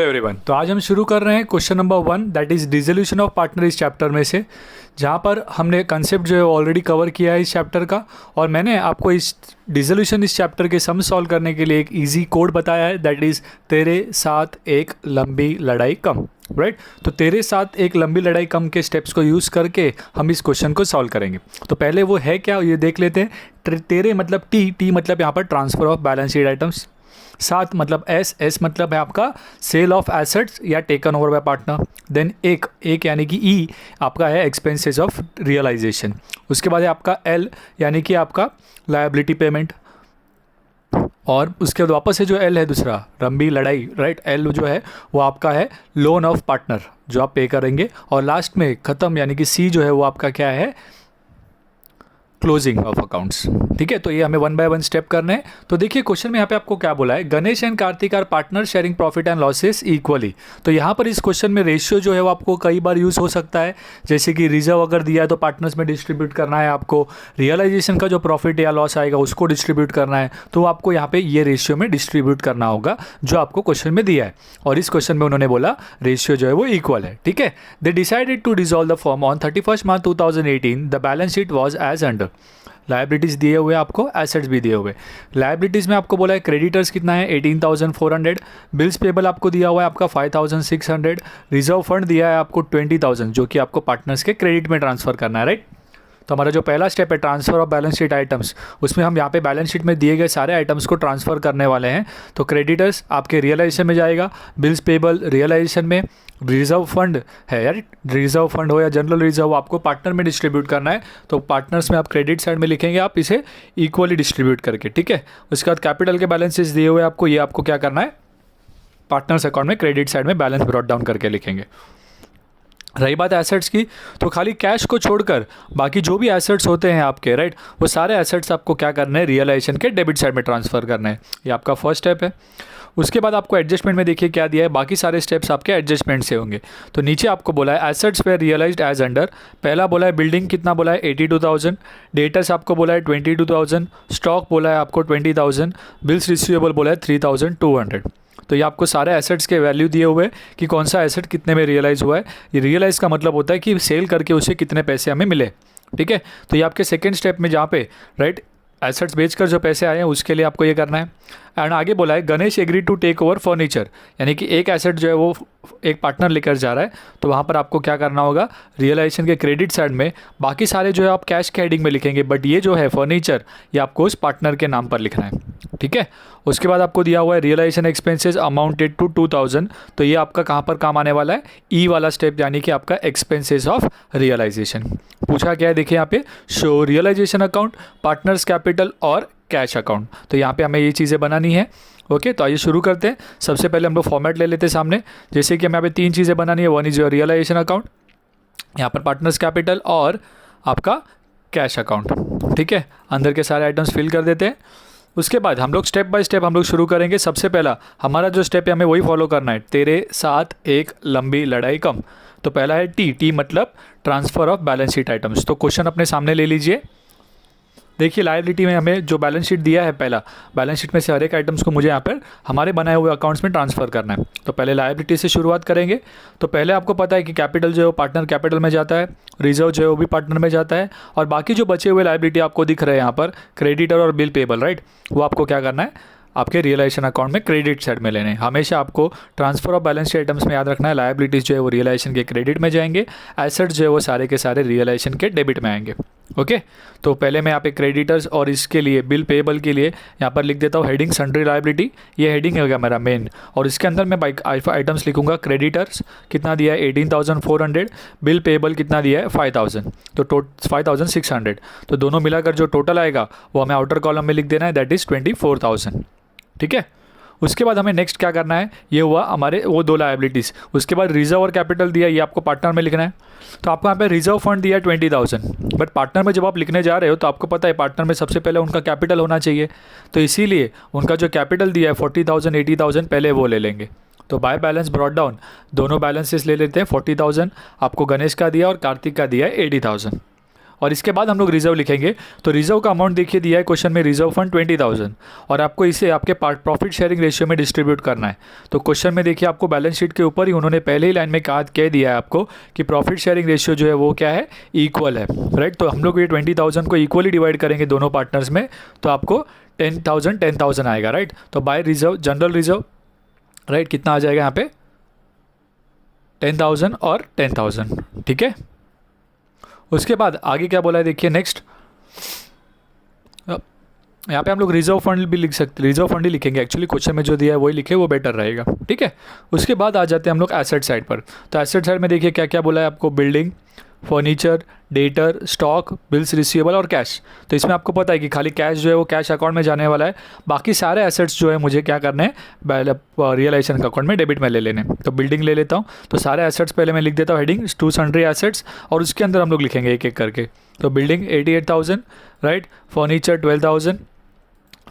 Everyone, तो आज हम शुरू कर रहे हैं question number 1 that is dissolution of partner इस चैप्टर में से, जहाँ पर हमने कंसेप्ट जो है ऑलरेडी कवर किया है इस चैप्टर का। और मैंने आपको इस डिसोल्यूशन इस चैप्टर के सम सॉल्व करने के लिए एक इजी कोड बताया है दैट इज़ तेरे साथ एक लंबी लड़ाई कम। राइट तो तेरे साथ एक लंबी लड़ाई कम के स्टेप्स को यूज़ करके हम इस क्वेश्चन को सॉल्व करेंगे। तो पहले वो है क्या ये देख लेते हैं। तेरे मतलब टी मतलब यहाँ पर transfer of balance sheet items, साथ मतलब एस मतलब है आपका सेल ऑफ एसेट्स या taken over by partner. Then एक यानी कि ई आपका है एक्सपेंसेस ऑफ रियलाइजेशन। उसके बाद है आपका एल यानी कि आपका लायबिलिटी पेमेंट, और उसके बाद वापस से जो एल है दूसरा लंबी लड़ाई, राइट, एल जो है वो आपका है लोन ऑफ पार्टनर जो आप पे करेंगे। और लास्ट में ख़त्म यानी कि सी जो है वो आपका क्या है, क्लोजिंग ऑफ अकाउंट्स। ठीक है, तो ये हमें 1 बाय 1 स्टेप करने हैं। तो देखिए क्वेश्चन में यहाँ पे आपको क्या बोला है, Ganesh and Kartik are partner sharing profit and losses equally. तो यहाँ पर इस क्वेश्चन में रेशियो जो है वो आपको कई बार यूज़ हो सकता है, जैसे कि रिजर्व अगर दिया है तो पार्टनर्स में डिस्ट्रीब्यूट करना है आपको, रियलाइजेशन का जो प्रॉफिट या लॉस आएगा उसको डिस्ट्रीब्यूट करना है, तो आपको यहाँ पे ये रेशियो में डिस्ट्रीब्यूट करना होगा जो आपको क्वेश्चन में दिया है। और इस क्वेश्चन में उन्होंने बोला रेशियो जो है वो इक्वल है। ठीक है, they decided to dissolve the firm on 31 March 2018। The balance sheet was as under. Liabilities दिए हुए आपको, एसेट्स भी दिए हुए। लायबिलिटीज़ में आपको बोला है क्रेडिटर्स कितना है 18,400, बिल्स पेबल आपको दिया हुआ है आपका 5,600, रिजर्व फंड दिया है आपको 20,000 जो कि आपको पार्टनर्स के क्रेडिट में ट्रांसफ़र करना है। राइट, तो हमारा जो पहला स्टेप है transfer of balance sheet items, उसमें हम यहाँ पे बैलेंस शीट में दिए गए सारे आइटम्स को ट्रांसफ़र करने वाले हैं। तो क्रेडिटर्स आपके रियलाइजेशन में जाएगा, बिल्स पेबल रियलाइजेशन में, रिजर्व फंड है यार, रिजर्व फंड हो या जनरल रिजर्व आपको पार्टनर में डिस्ट्रीब्यूट करना है। तो पार्टनर्स में आप क्रेडिट साइड में लिखेंगे आप इसे इक्वली डिस्ट्रीब्यूट करके। ठीक है, उसके बाद कैपिटल के बैलेंसेस दिए हुए आपको, ये आपको क्या करना है पार्टनर्स अकाउंट में क्रेडिट साइड में बैलेंस ब्रॉट डाउन करके लिखेंगे। रही बात एसेट्स की, तो खाली कैश को छोड़कर बाकी जो भी एसेट्स होते हैं आपके, राइट, वो सारे एसेट्स आपको क्या करना है रियलाइजेशन के डेबिट साइड में ट्रांसफ़र करना है। ये आपका फर्स्ट स्टेप है। उसके बाद आपको एडजस्टमेंट में देखिए क्या दिया है, बाकी सारे स्टेप्स आपके एडजस्टमेंट से होंगे। तो नीचे आपको बोला है एसेट्स पे रियलाइज्ड एज अंडर। पहला बोला है बिल्डिंग कितना बोला है 82,000, डेटर्स आपको बोला है 22,000, स्टॉक बोला है आपको 20,000, बिल्स रिसीवेबल बोला है 3,200। तो ये आपको सारे एसेट्स के वैल्यू दिए हुए हैं कि कौन सा एसेट कितने में रियलाइज़ हुआ है। ये रियलाइज़ का मतलब होता है कि सेल करके उसे कितने पैसे हमें मिले। ठीक है, तो ये आपके सेकेंड स्टेप में जहाँ पे राइट एसेट्स बेचकर जो पैसे आए हैं उसके लिए आपको ये करना है। एंड आगे बोला है Ganesh agree to take over furniture, यानी कि एक एसेट जो है वो एक पार्टनर लेकर जा रहा है, तो वहाँ पर आपको क्या करना होगा रियलाइजेशन के क्रेडिट साइड में बाकी सारे जो है आप कैश के हेडिंग में लिखेंगे, बट ये जो है फर्नीचर ये आपको उस पार्टनर के नाम पर लिखना है। ठीक है, उसके बाद आपको दिया हुआ है रियलाइजेशन एक्सपेंसेस अमाउंटेड टू 2,000, तो ये आपका कहाँ पर काम आने वाला है ई वाला स्टेप, यानी कि आपका एक्सपेंसेस ऑफ रियलाइजेशन। पूछा क्या है देखिए यहाँ पे, show realisation account, partners capital और कैश अकाउंट। तो यहाँ पे हमें ये चीज़ें बनानी है। ओके, तो आइए शुरू करते हैं। सबसे पहले हम लोग फॉर्मेट ले लेते हैं सामने, जैसे कि हमें यहाँ पे 3 चीज़ें बनानी है। One is your realisation account, यहाँ पर पार्टनर्स कैपिटल और आपका कैश अकाउंट। ठीक है, अंदर के सारे आइटम्स फिल कर देते हैं। उसके बाद हम लोग स्टेप बाय स्टेप हम लोग शुरू करेंगे। सबसे पहला हमारा जो स्टेप है हमें वही फॉलो करना है, तेरे साथ एक लंबी लड़ाई कम। तो पहला है टी मतलब transfer of balance sheet items. तो क्वेश्चन अपने सामने ले लीजिए। देखिए लायबिलिटी में हमें जो बैलेंस शीट दिया है, पहला बैलेंस शीट में से हर एक आइटम्स को मुझे यहाँ पर हमारे बनाए हुए अकाउंट्स में ट्रांसफ़र करना है। तो पहले लायबिलिटी से शुरुआत करेंगे। तो पहले आपको पता है कि कैपिटल जो है वो पार्टनर कैपिटल में जाता है, रिजर्व जो है वो भी पार्टनर में जाता है, और बाकी जो बचे हुए लायबिलिटी आपको दिख रहे हैं यहाँ पर क्रेडिटर और बिल पेबल, राइट, वो आपको क्या करना है आपके रियलाइजेशन अकाउंट में क्रेडिट साइड में लेने हैं। हमेशा आपको transfer of balance sheet items में याद रखना है लायबिलिटीज़ जो है वो रियलाइजेशन के क्रेडिट में जाएंगे, एसेट्स जो है वो सारे के सारे रियलाइजेशन के डेबिट में आएंगे। ओके, तो पहले मैं यहाँ पे क्रेडिटर्स और इसके लिए बिल पेबल के लिए यहाँ पर लिख देता हूँ हेडिंग सन्ड्री लायबिलिटी। ये हेडिंग होगा मेरा मेन, और इसके अंदर मैं बाइक आइटम्स लिखूंगा। क्रेडिटर्स कितना दिया है 18,400, बिल पेबल कितना दिया है 5,000, तो 5,600। तो दोनों मिलाकर जो टोटल आएगा वो हमें आउटर कॉलम में लिख देना है, दैट इज़ 24,000। ठीक है, उसके बाद हमें नेक्स्ट क्या करना है, ये हुआ हमारे वो 2 लायबिलिटीज़। उसके बाद रिजर्व और कैपिटल दिया, ये आपको पार्टनर में लिखना है। तो आपको यहाँ पे रिजर्व फंड दिया 20,000, बट पार्टनर में जब आप लिखने जा रहे हो तो आपको पता है पार्टनर में सबसे पहले उनका कैपिटल होना चाहिए, तो इसीलिए उनका जो कैपिटल दिया है 40,000 80,000 पहले वो ले लेंगे। तो बाय बैलेंस ब्रॉट डाउन दोनों बैलेंसेस ले लेते हैं। 40,000 आपको गणेश का दिया और कार्तिक का दिया है 80,000। और इसके बाद हम लोग रिजर्व लिखेंगे। तो रिजर्व का अमाउंट देखिए दिया है क्वेश्चन में, रिजर्व फंड 20,000, और आपको इसे आपके प्रॉफिट शेयरिंग रेशियो में डिस्ट्रीब्यूट करना है। तो क्वेश्चन में देखिए आपको बैलेंस शीट के ऊपर ही उन्होंने पहले ही लाइन में कह दिया है आपको कि प्रॉफिट शेयरिंग रेशियो जो है वो क्या है, इक्वल है, राइट। तो हम लोग ये 20,000 को इक्वली डिवाइड करेंगे दोनों पार्टनर्स में, तो आपको 10,000 आएगा, राइट। तो by reserve, general reserve, right, कितना आ जाएगा यहाँ पे 10,000 और 10,000, ठीक है। उसके बाद आगे क्या बोला है देखिए नेक्स्ट, यहाँ पे हम लोग रिजर्व फंड भी लिख सकते, रिजर्व फंड ही लिखेंगे एक्चुअली, क्वेश्चन में जो दिया है वही लिखे, वो बेटर रहेगा, ठीक है। उसके बाद आ जाते हैं हम लोग एसेट साइड पर। तो एसेट साइड में देखिए क्या क्या बोला है आपको, building, furniture, debtor, stock, bills receivable और कैश। तो इसमें आपको पता है कि खाली कैश जो है वो कैश अकाउंट में जाने वाला है, बाकी सारे एसेट्स जो है मुझे क्या करने हैं, रियलाइजेशन का अकाउंट में डेबिट में ले लेने। तो बिल्डिंग ले लेता हूँ, तो सारे एसेट्स पहले मैं लिख देता हूँ हेडिंग टू सन्ड्री एसेट्स, और उसके अंदर हम लोग लिखेंगे एक एक करके। तो building 88,000, right, furniture 12,000,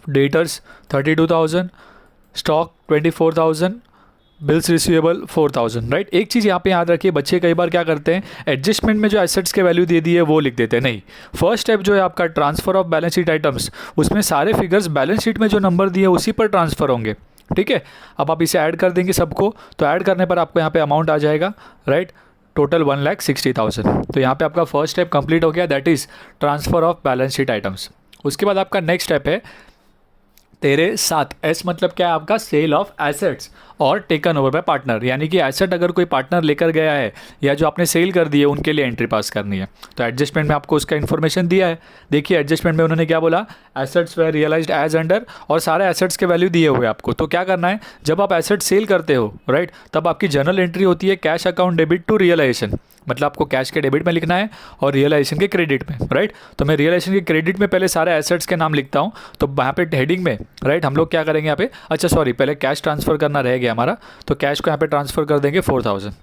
debtors 32,000, stock 24,000, bills receivable 4,000, right. एक चीज़ यहाँ पे याद रखिए, बच्चे कई बार क्या करते हैं, एडजस्टमेंट में जो एसेट्स के वैल्यू दे दी है वो लिख देते हैं, नहीं। फर्स्ट स्टेप जो है आपका transfer of balance sheet items, उसमें सारे फिगर्स बैलेंस शीट में जो नंबर दिए उसी पर ट्रांसफर होंगे, ठीक है। अब आप इसे ऐड कर देंगे सबको, तो ऐड करने पर आपको यहाँ पे अमाउंट आ जाएगा, राइट, टोटल 1,60,000। तो यहाँ पे आपका फर्स्ट स्टेप कंप्लीट हो गया, that is transfer of balance sheet items. उसके बाद आपका नेक्स्ट स्टेप है तेरे साथ, एस मतलब क्या है आपका, सेल ऑफ एसेट्स और टेकन ओवर बाय पार्टनर, यानी कि एसेट अगर कोई पार्टनर लेकर गया है या जो आपने सेल कर दी है उनके लिए एंट्री पास करनी है। तो एडजस्टमेंट में आपको उसका इन्फॉर्मेशन दिया है। देखिए एडजस्टमेंट में उन्होंने क्या बोला, assets were realised as under, और सारे एसेट्स के वैल्यू दिए हुए आपको। तो क्या करना है, जब आप एसेट सेल करते हो, राइट, तब आपकी जर्नल एंट्री होती है cash account debit to realisation, मतलब आपको कैश के डेबिट में लिखना है और रियलाइजेशन के क्रेडिट में, राइट। तो मैं रियलाइजेशन के क्रेडिट में पहले सारे एसेट्स के नाम लिखता हूँ। तो यहाँ पे हेडिंग में, राइट, हम लोग क्या करेंगे यहाँ पे, अच्छा सॉरी, पहले कैश ट्रांसफर करना रह गया हमारा, तो कैश को यहाँ पे ट्रांसफर कर देंगे 4,000,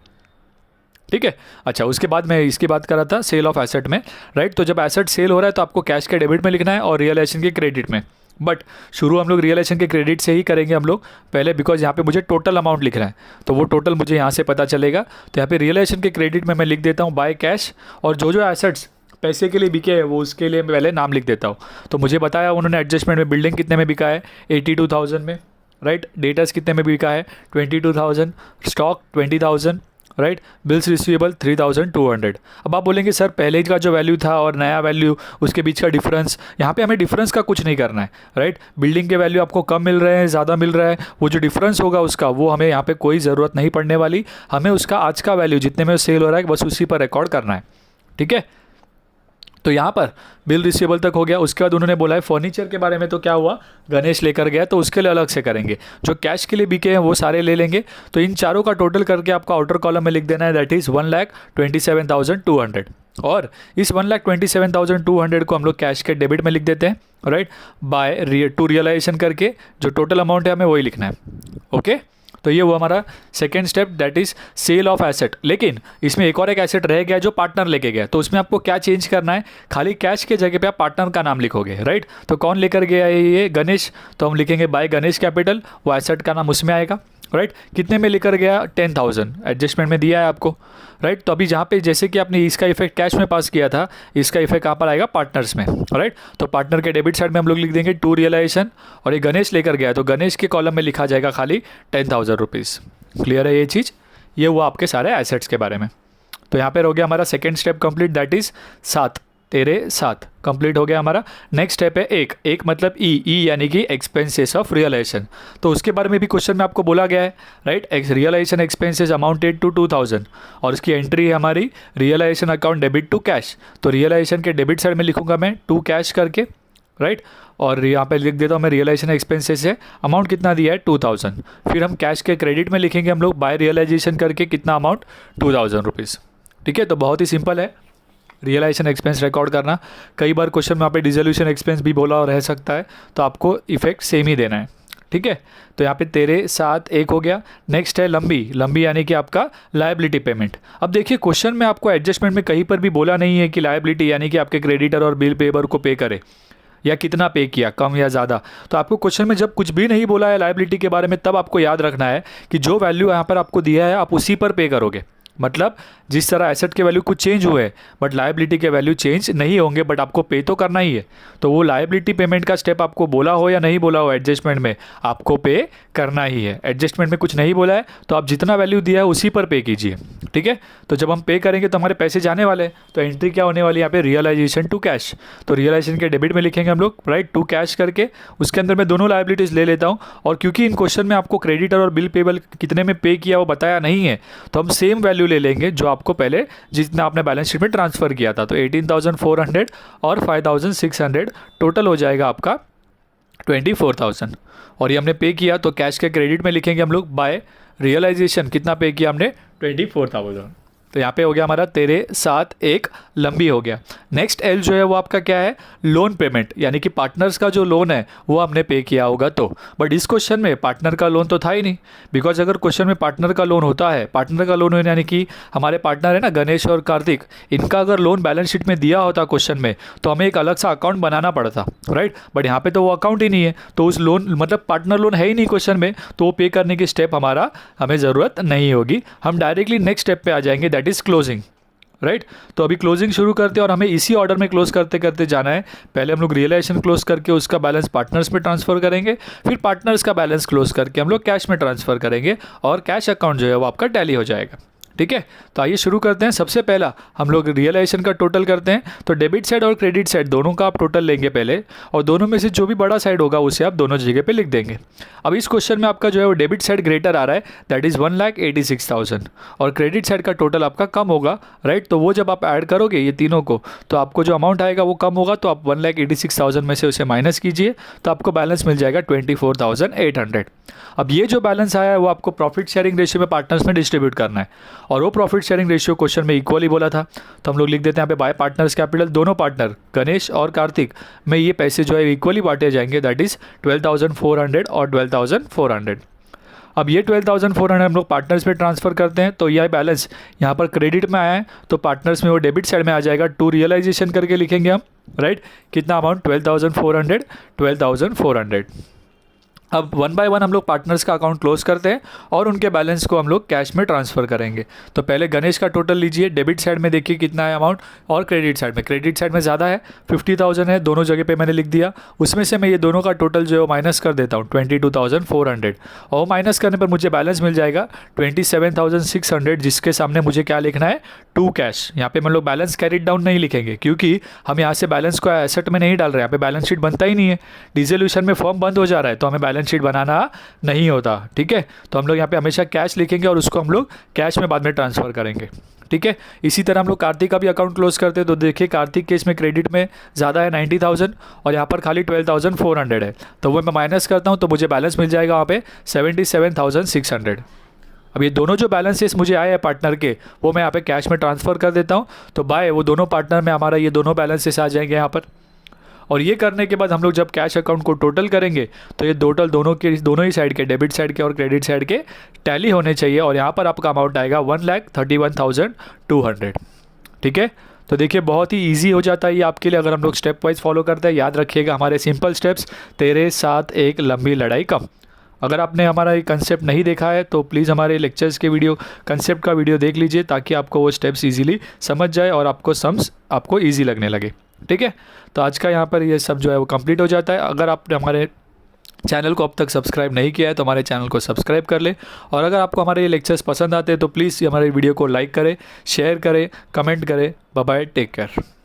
ठीक है। अच्छा, उसके बाद मैं इसकी बात कर रहा था सेल ऑफ एसेट में, राइट। तो जब एसेट सेल हो रहा है तो आपको कैश के डेबिट में लिखना है और रियलाइजेशन के क्रेडिट में, बट शुरू हम लोग रियलाइजेशन के क्रेडिट से ही करेंगे हम लोग पहले, बिकॉज यहाँ पे मुझे टोटल अमाउंट लिखना है, तो वो टोटल मुझे यहाँ से पता चलेगा। तो यहाँ पे रियलाइजेशन के क्रेडिट में मैं लिख देता हूँ बाय कैश, और जो जो एसेट्स पैसे के लिए बिके हैं वो उसके लिए मैं पहले नाम लिख देता हूँ। तो मुझे बताया उन्होंने एडजस्टमेंट में बिल्डिंग कितने में बिका है, 82,000 में, राइट, डेटर्स कितने में बिका है, 22,000, स्टॉक 20,000, राइट, बिल्स रिसीवेबल 3,200। अब आप बोलेंगे सर पहले का जो वैल्यू था और नया वैल्यू उसके बीच का डिफरेंस, यहाँ पे हमें डिफरेंस का कुछ नहीं करना है, राइट। बिल्डिंग के वैल्यू आपको कम मिल रहे हैं, ज़्यादा मिल रहा है, वो जो डिफरेंस होगा उसका वो हमें यहाँ पे कोई ज़रूरत नहीं पड़ने वाली, हमें उसका आज का वैल्यू जितने में सेल हो रहा है बस उसी पर रिकॉर्ड करना है, ठीक है। तो यहाँ पर बिल रिसीवेबल तक हो गया। उसके बाद उन्होंने बोला है फर्नीचर के बारे में, तो क्या हुआ, गणेश लेकर गया तो उसके लिए अलग से करेंगे, जो कैश के लिए बिके हैं वो सारे ले लेंगे। तो इन चारों का टोटल करके आपका आउटर कॉलम में लिख देना है, दैट इज़ 1,27,200, और इस 1,27,200 को हम लोग कैश के डेबिट में लिख देते हैं, राइट, बाय टू रियलाइजेशन करके जो टोटल अमाउंट है हमें वही लिखना है, ओके। तो ये हुआ हमारा second step, that is sale of asset. लेकिन इसमें एक और एक एसेट रह गया जो पार्टनर लेके गया, तो उसमें आपको क्या चेंज करना है, खाली कैश के जगह पे आप पार्टनर का नाम लिखोगे, राइट। तो कौन लेकर गया है ये, गणेश, तो हम लिखेंगे बाय गणेश कैपिटल, वो एसेट का नाम उसमें आएगा, राइट। कितने में लेकर गया, 10,000 एडजस्टमेंट में दिया है आपको, राइट। तो अभी जहाँ पे जैसे कि आपने इसका इफेक्ट कैश में पास किया था, इसका इफेक्ट कहाँ पर आएगा, पार्टनर्स में, राइट। तो पार्टनर के डेबिट साइड में हम लोग लिख देंगे टू रियलाइजेशन, और ये गणेश लेकर गया तो गणेश के कॉलम में लिखा जाएगा खाली 10,000 रुपीज़। क्लियर है ये चीज़, ये हुआ आपके सारे एसेट्स के बारे में। तो यहाँ पर हो गया हमारा second step complete, that is 7 तेरे साथ कंप्लीट हो गया हमारा। नेक्स्ट स्टेप है एक मतलब ई यानी कि एक्सपेंसेस ऑफ रियलाइजेशन। तो उसके बारे में भी क्वेश्चन में आपको बोला गया है, right. Realisation expenses amounted to 2,000, और उसकी एंट्री है हमारी realisation account debit to cash. तो रियलाइजेशन के डेबिट साइड में लिखूंगा मैं टू कैश करके, राइट, और यहाँ पे लिख देता हूँ मैं रियलाइजेशन एक्सपेंसेस है, अमाउंट कितना दिया है 2,000। फिर हम कैश के क्रेडिट में लिखेंगे हम लोग बाय रियलाइजेशन करके कितना अमाउंट 2,000 रुपीज़, ठीक है। तो बहुत ही सिंपल है रियलाइजेशन एक्सपेंस रिकॉर्ड करना। कई बार क्वेश्चन में यहाँ पे डिसोल्यूशन एक्सपेंस भी बोला और रह सकता है, तो आपको इफेक्ट सेम ही देना है, ठीक है। तो यहाँ पे तेरे साथ एक हो गया। नेक्स्ट है लंबी यानी कि आपका लायबिलिटी पेमेंट। अब देखिए क्वेश्चन में आपको एडजस्टमेंट में कहीं पर भी बोला नहीं है कि लायबिलिटी यानी कि आपके क्रेडिटर और बिल पेबर को पे करे या कितना पे किया, कम या ज़्यादा। तो आपको क्वेश्चन में जब कुछ भी नहीं बोला है लायबिलिटी के बारे में, तब आपको याद रखना है कि जो वैल्यू यहाँ पर आपको दिया है आप उसी पर पे करोगे, मतलब जिस तरह एसेट के वैल्यू कुछ चेंज हुए बट लायबिलिटी के वैल्यू चेंज नहीं होंगे, बट आपको पे तो करना ही है। तो वो लायबिलिटी पेमेंट का स्टेप आपको बोला हो या नहीं बोला हो एडजस्टमेंट में, आपको पे करना ही है। एडजस्टमेंट में कुछ नहीं बोला है तो आप जितना वैल्यू दिया है उसी पर पे कीजिए, ठीक है। तो जब हम पे करेंगे तो हमारे पैसे जाने वाले हैं, तो एंट्री क्या होने वाली है यहाँ पे, रियलाइजेशन टू कैश। तो रियलाइजेशन के डेबिट में लिखेंगे हम लोग, राइट, टू कैश करके। उसके अंदर मैं दोनों लायबिलिटीज़ ले लेता हूँ, और क्योंकि इन क्वेश्चन में आपको क्रेडिटर और बिल पेबल कितने में पे किया वो बताया नहीं है, तो हम सेम वैल्यू ले लेंगे जो आपको पहले जितना आपने बैलेंस शीट में ट्रांसफ़र किया था। तो 18,400 और 5,600 टोटल हो जाएगा आपका 24,000। और ये हमने पे किया तो कैश के क्रेडिट में लिखेंगे हम लोग बाय रियलाइजेशन, कितना पे किया हमने, 24,000। तो यहाँ पे हो गया हमारा तेरे साथ एक लंबी हो गया। नेक्स्ट एल जो है वो आपका क्या है, लोन पेमेंट, यानी कि पार्टनर्स का जो लोन है वो हमने पे किया होगा। तो बट इस क्वेश्चन में पार्टनर का लोन तो था ही नहीं, बिकॉज अगर क्वेश्चन में पार्टनर का लोन होता है, पार्टनर का लोन यानी कि हमारे पार्टनर है ना गणेश और कार्तिक, इनका अगर लोन बैलेंस शीट में दिया होता क्वेश्चन में तो हमें एक अलग सा अकाउंट बनाना पड़ता, राइट। बट यहाँ पे तो वो अकाउंट ही नहीं है, तो उस लोन मतलब पार्टनर लोन है ही नहीं क्वेश्चन में, तो वो पे करने की स्टेप हमारा हमें ज़रूरत नहीं होगी। हम डायरेक्टली नेक्स्ट स्टेप पे आ जाएंगे, दैट इज़ क्लोजिंग, राइट। तो अभी क्लोजिंग शुरू करते हैं और हमें इसी ऑर्डर में क्लोज करते करते जाना है। पहले हम लोग रियलाइजेशन क्लोज करके उसका बैलेंस पार्टनर्स में ट्रांसफ़र करेंगे, फिर पार्टनर्स का बैलेंस क्लोज करके हम लोग कैश में ट्रांसफ़र करेंगे, और कैश अकाउंट जो है वो आपका टैली हो जाएगा, ठीक है। तो आइए शुरू करते हैं। सबसे पहला हम लोग रियलाइजेशन का टोटल करते हैं। तो डेबिट साइड और क्रेडिट साइड दोनों का आप टोटल लेंगे पहले, और दोनों में से जो भी बड़ा साइड होगा उसे आप दोनों जगह पे लिख देंगे। अब इस क्वेश्चन में आपका जो है वो डेबिट साइड ग्रेटर आ रहा है, दैट इज़ 1,86,000, और क्रेडिट साइड का टोटल आपका कम होगा, राइट। तो वो जब आप ऐड करोगे ये तीनों को तो आपको जो अमाउंट आएगा वो कम होगा, तो आप 1,86,000 में से उसे माइनस कीजिए तो आपको बैलेंस मिल जाएगा 24,800। अब ये जो बैलेंस आया है वो आपको प्रॉफिट शेयरिंग रेशियो में पार्टनर्स में डिस्ट्रीब्यूट करना है, और वो प्रॉफिट शेयरिंग रेशियो क्वेश्चन में इक्वली बोला था, तो हम लोग लिख देते हैं यहाँ पे बाय पार्टनर्स कैपिटल, दोनों पार्टनर गणेश और कार्तिक में ये पैसे जो है इक्वली बांटे जाएंगे, दैट इज़ 12,400 और 12,400। अब ये 12,400 हम लोग पार्टनर्स में ट्रांसफ़र करते हैं, तो यह बैलेंस यहाँ पर क्रेडिट में आया है तो पार्टनर्स में वो डेबिट साइड में आ जाएगा, टू रियलाइजेशन करके लिखेंगे हम, राइट। कितना अमाउंट, 12,400, 12,400। अब वन बाय वन हम लोग पार्टनर्स का अकाउंट क्लोज करते हैं और उनके बैलेंस को हम लोग कैश में ट्रांसफ़र करेंगे। तो पहले गणेश का टोटल लीजिए, डेबिट साइड में देखिए कितना है अमाउंट, और क्रेडिट साइड में ज़्यादा है, 50,000 है, दोनों जगह पे मैंने लिख दिया। उसमें से मैं ये दोनों का टोटल जो है माइनस कर देता हूँ 22,400, और माइनस करने पर मुझे बैलेंस मिल जाएगा 27,600, जिसके सामने मुझे क्या लिखना है, टू कैश। यहाँ पे हम लोग बैलेंस कैरिड डाउन नहीं लिखेंगे क्योंकि हम यहाँ से बैलेंस को एसेट में नहीं डाल रहे, यहाँ पे बैलेंस शीट बनता ही नहीं है, डिसोल्यूशन में फॉर्म बंद हो जा रहा है, तो हमें बैलेंस शीट बनाना नहीं होता, ठीक है। तो हम लोग यहाँ पे हमेशा कैश लिखेंगे और उसको हम लोग कैश में बाद में ट्रांसफ़र करेंगे, ठीक है। इसी तरह हम लोग कार्तिक का भी अकाउंट क्लोज करते हैं, तो देखिए कार्तिक के इसमें क्रेडिट में ज़्यादा है 90,000 और यहाँ पर खाली 12,400 है, तो वो मैं माइनस करता हूँ तो मुझे बैलेंस मिल जाएगा वहाँ पे 77,600। अब ये दोनों जो बैलेंसेस मुझे आए हैं पार्टनर के वो मैं यहाँ पे कैश में ट्रांसफ़र कर देता हूँ, तो बाय वो दोनों पार्टनर में हमारा ये दोनों बैलेंसेस आ जाएंगे यहाँ पर। और ये करने के बाद हम लोग जब कैश अकाउंट को टोटल करेंगे तो ये टोटल दोनों ही साइड के, डेबिट साइड के और क्रेडिट साइड के टैली होने चाहिए, और यहाँ पर आपका अमाउंट आएगा 1,31,200, ठीक है। तो देखिए बहुत ही इजी हो जाता है ये आपके लिए अगर हम लोग स्टेप वाइज फॉलो करते हैं। याद रखिएगा हमारे सिंपल स्टेप्स, तेरे साथ एक लंबी लड़ाई कम। अगर आपने हमारा ये कंसेप्ट नहीं देखा है तो प्लीज़ हमारे लेक्चर्स के वीडियो कंसेप्ट का वीडियो देख लीजिए, ताकि आपको वो स्टेप्स इजीली समझ जाए और आपको सम्स आपको ईजी लगने लगे, ठीक है। तो आज का यहाँ पर ये सब जो है वो कंप्लीट हो जाता है। अगर आपने हमारे चैनल को अब तक सब्सक्राइब नहीं किया है तो हमारे चैनल को सब्सक्राइब कर ले, और अगर आपको हमारे ये लेक्चर्स पसंद आते हैं तो प्लीज़ हमारे वीडियो को लाइक करें, शेयर करें, कमेंट करें। Bye bye, take care.